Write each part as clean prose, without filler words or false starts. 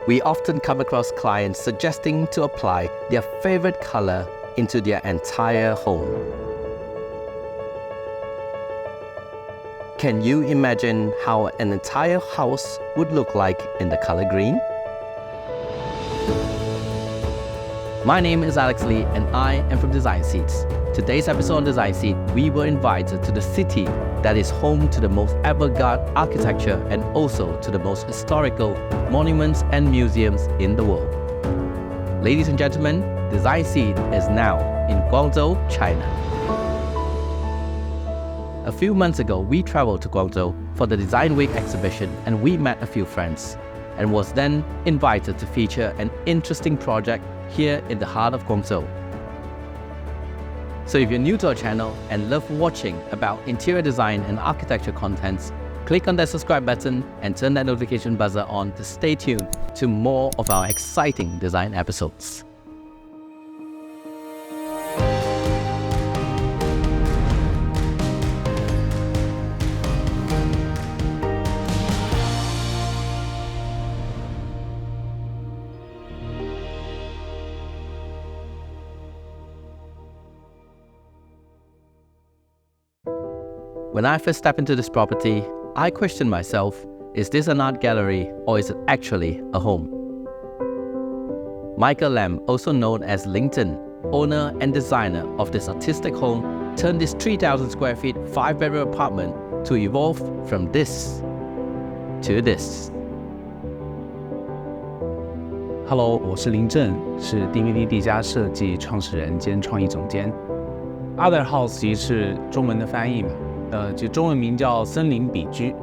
We often come across clients suggesting to apply their favorite color into their entire home. Can you imagine how an entire house would look like in the color green? My name is Alex Lee and I am from Design Seeds. Today's episode on Design Seed, we were invited to the city that is home to the most avant-garde architecture and also to the most historical monuments and museums in the world. Ladies and gentlemen, Design Seed is now in Guangzhou, China. A few months ago, we traveled to Guangzhou for the Design Week exhibition and we met a few friends and was then invited to feature an interesting project here in the heart of Guangzhou. So if you're new to our channel and love watching about interior design and architecture contents, click on that subscribe button and turn that notification buzzer on to stay tuned to more of our exciting design episodes. When I first stepped into this property, I questioned myself, is this an art gallery or is it actually a home? Michael Lam, also known as Ling Zhen, owner and designer of this artistic home, turned this 3,000 square feet 5-bedroom apartment to evolve from this to this. Hello， 我是林正，是 DVD 地家设计创始人兼创意总监。Other House 其实是中文的翻译嘛。就中文名叫森林笔居。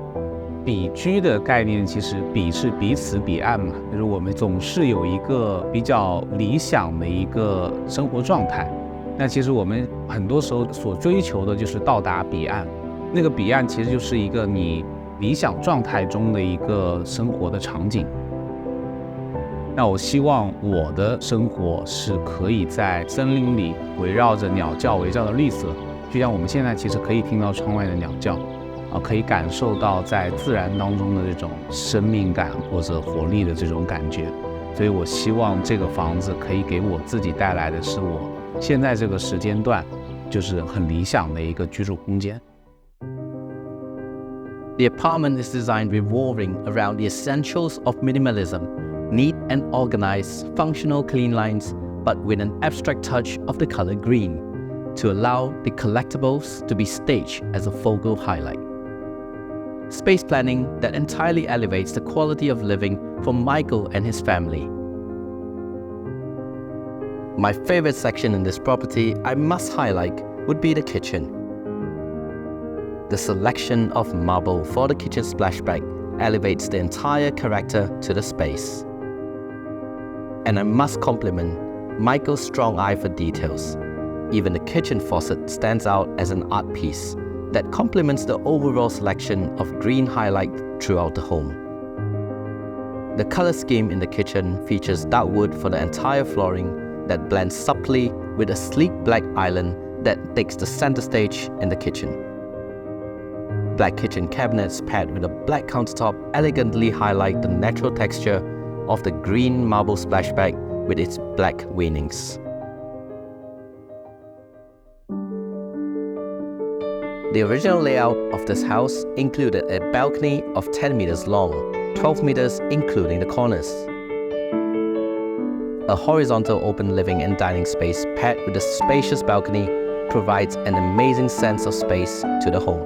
笔居的概念其实笔是彼此彼岸嘛，就是我们总是有一个比较理想的一个生活状态。那其实我们很多时候所追求的就是到达彼岸，那个彼岸其实就是一个你理想状态中的一个生活的场景。那我希望我的生活是可以在森林里围绕着鸟叫，围绕着绿色。就像我们现在其实可以听到窗外的鸟叫，可以感受到在自然当中的这种生命感或者活力的这种感觉。所以我希望这个房子可以给我自己带来的是我现在这个时间段就是很理想的一个居住空间。The apartment is designed revolving around the essentials of minimalism, neat and organized, functional clean lines, but with an abstract touch of the color green, to allow the collectibles to be staged as a focal highlight. Space planning that entirely elevates the quality of living for Michael and his family. My favorite section in this property I must highlight would be the kitchen. The selection of marble for the kitchen splashback elevates the entire character to the space. And I must compliment Michael's strong eye for details. Even the kitchen faucet stands out as an art piece that complements the overall selection of green highlight throughout the home. The color scheme in the kitchen features dark wood for the entire flooring that blends subtly with a sleek black island that takes the center stage in the kitchen. Black kitchen cabinets paired with a black countertop elegantly highlight the natural texture of the green marble splashback with its black veinings. The original layout of this house included a balcony of 10 meters long, 12 meters including the corners. A horizontal open living and dining space paired with a spacious balcony provides an amazing sense of space to the home.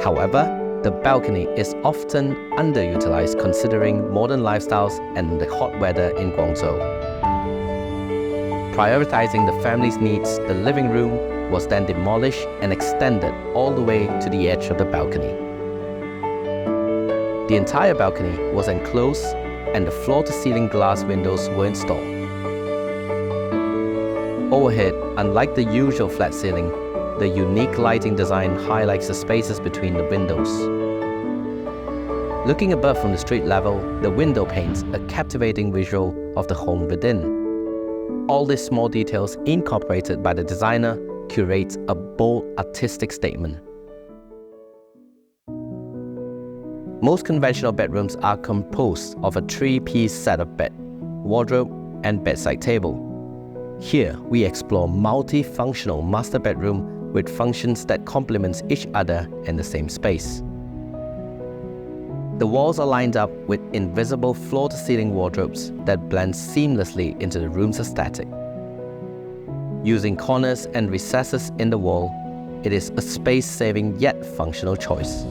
However, the balcony is often underutilized considering modern lifestyles and the hot weather in Guangzhou. Prioritizing the family's needs, the living room was then demolished and extended all the way to the edge of the balcony. The entire balcony was enclosed and the floor-to-ceiling glass windows were installed. Overhead, unlike the usual flat ceiling, the unique lighting design highlights the spaces between the windows. Looking above from the street level, the window paints a captivating visual of the home within. All these small details incorporated by the designer curates a bold artistic statement. Most conventional bedrooms are composed of a 3-piece set of bed, wardrobe, and bedside table. Here, we explore multifunctional master bedroom with functions that complement each other in the same space. The walls are lined up with invisible floor-to-ceiling wardrobes that blend seamlessly into the room's aesthetic. Using corners and recesses in the wall, it is a space-saving yet functional choice.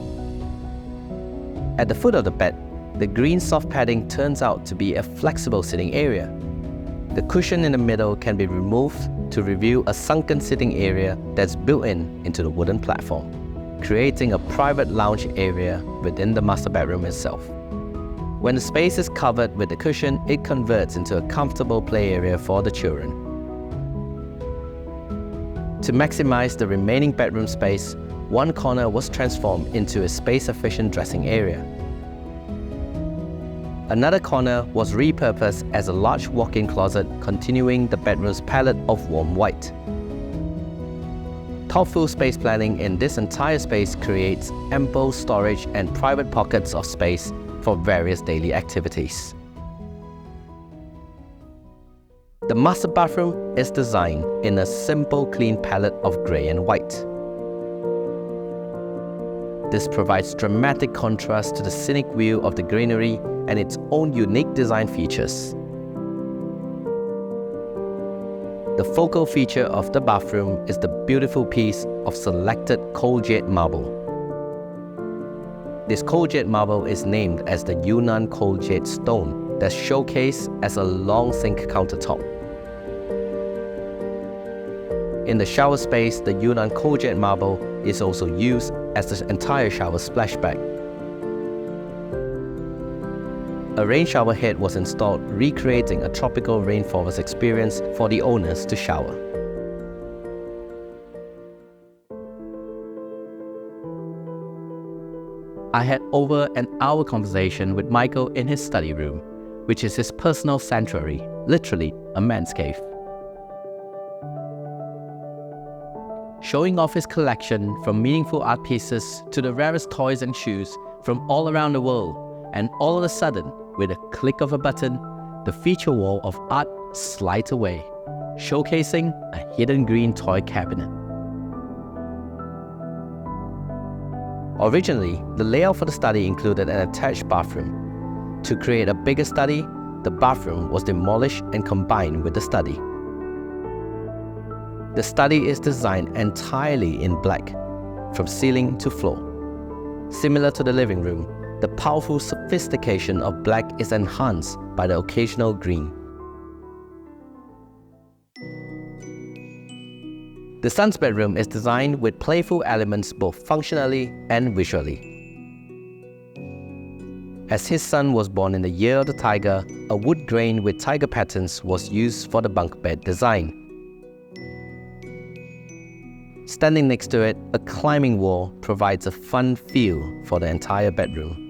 At the foot of the bed, the green soft padding turns out to be a flexible sitting area. The cushion in the middle can be removed to reveal a sunken sitting area that's built into the wooden platform, creating a private lounge area within the master bedroom itself. When the space is covered with the cushion, it converts into a comfortable play area for the children. To maximize the remaining bedroom space, one corner was transformed into a space-efficient dressing area. Another corner was repurposed as a large walk-in closet, continuing the bedroom's palette of warm white. Thoughtful space planning in this entire space creates ample storage and private pockets of space for various daily activities. The master bathroom is designed in a simple, clean palette of grey and white. This provides dramatic contrast to the scenic view of the greenery and its own unique design features. The focal feature of the bathroom is the beautiful piece of selected cold jade marble. This cold jade marble is named as the Yunnan cold jade stone that's showcased as a long sink countertop. In the shower space, the Yunnan cold jade marble is also used as the entire shower splashback. A rain shower head was installed, recreating a tropical rainforest experience for the owners to shower. I had over an hour conversation with Michael in his study room, which is his personal sanctuary, literally a man's cave. Showing off his collection from meaningful art pieces to the rarest toys and shoes from all around the world, and all of a sudden, with a click of a button, the feature wall of art slides away, showcasing a hidden green toy cabinet. Originally, the layout for the study included an attached bathroom. To create a bigger study, the bathroom was demolished and combined with the study. The study is designed entirely in black, from ceiling to floor. Similar to the living room, the powerful sophistication of black is enhanced by the occasional green. The son's bedroom is designed with playful elements both functionally and visually. As his son was born in the year of the tiger, a wood grain with tiger patterns was used for the bunk bed design. Standing next to it, a climbing wall provides a fun feel for the entire bedroom.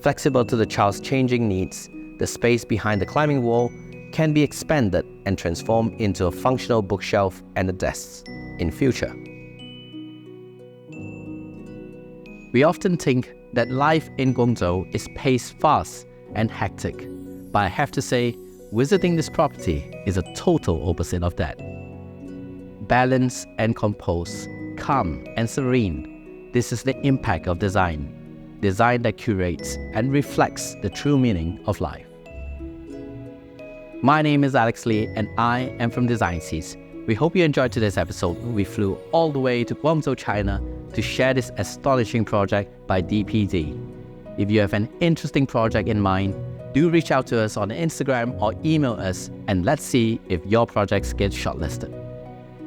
Flexible to the child's changing needs, the space behind the climbing wall can be expanded and transformed into a functional bookshelf and a desk in future. We often think that life in Guangzhou is paced fast and hectic, but I have to say, visiting this property is a total opposite of that. Balanced and composed, calm and serene, this is the impact of design. Design that curates and reflects the true meaning of life. My name is Alex Lee and I am from Design Seeds. We hope you enjoyed today's episode. We flew all the way to Guangzhou, China to share this astonishing project by DPD. If you have an interesting project in mind, do reach out to us on Instagram or email us and let's see if your projects get shortlisted.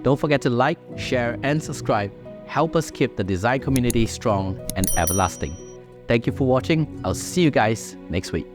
Don't forget to like, share and subscribe. Help us keep the design community strong and everlasting. Thank you for watching. I'll see you guys next week.